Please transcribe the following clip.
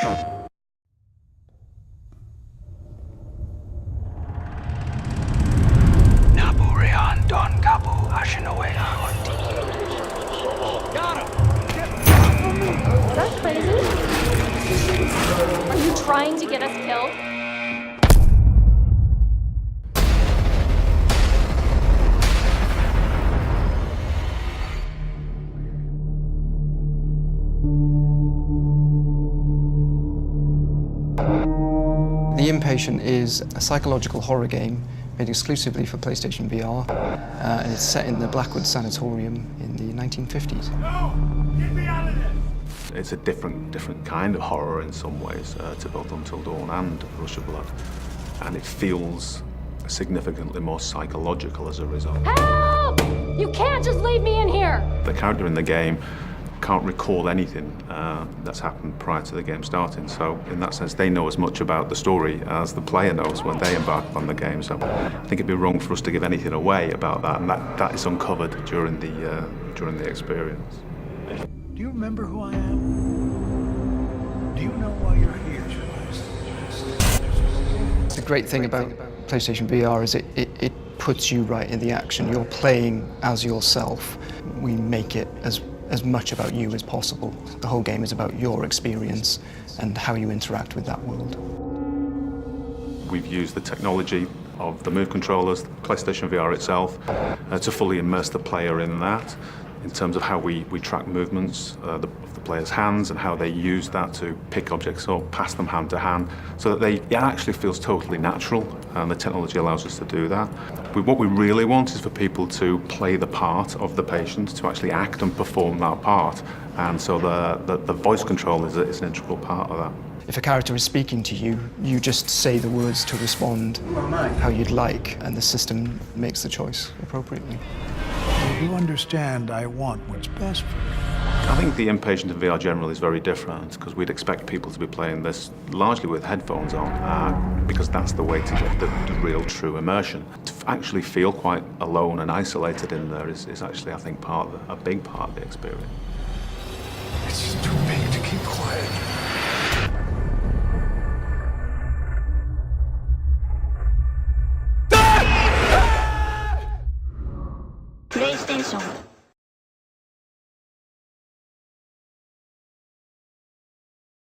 Got him! Is that crazy? Are you trying to get us killed? The Inpatient is a psychological horror game made exclusively for PlayStation VR, and it's set in the Blackwood Sanatorium in the 1950s. No! Get me out of this! It's a different kind of horror in some ways to both Until Dawn and Rush of Blood, and it feels significantly more psychological as a result. Help! You can't just leave me in here! The character in the game can't recall anything that's happened prior to the game starting, so in that sense they know as much about the story as the player knows when they embark on the game. So I think it'd be wrong for us to give anything away about that, and that is uncovered during the experience. Do you remember who I am? Do you know why you're here? The great thing about PlayStation VR is it puts you right in the action. You're playing as yourself. We make it as much about you as possible. The whole game is about your experience and how you interact with that world. We've used the technology of the Move controllers, the PlayStation VR itself, to fully immerse the player in that, in terms of how we track movements of the player's hands and how they use that to pick objects up, pass them hand to hand, so that it actually feels totally natural, and the technology allows us to do that. What we really want is for people to play the part of the patient, to actually act and perform that part, and so the voice control is an integral part of that. If a character is speaking to you, you just say the words to respond how you'd like, and the system makes the choice appropriately. You understand I want what's best for you. I think the Inpatient in VR generally is very different, because we'd expect people to be playing this largely with headphones on, because that's the way to get the real true immersion. To actually feel quite alone and isolated in there is actually, I think, a big part of the experience. It's too big to keep quiet. PlayStation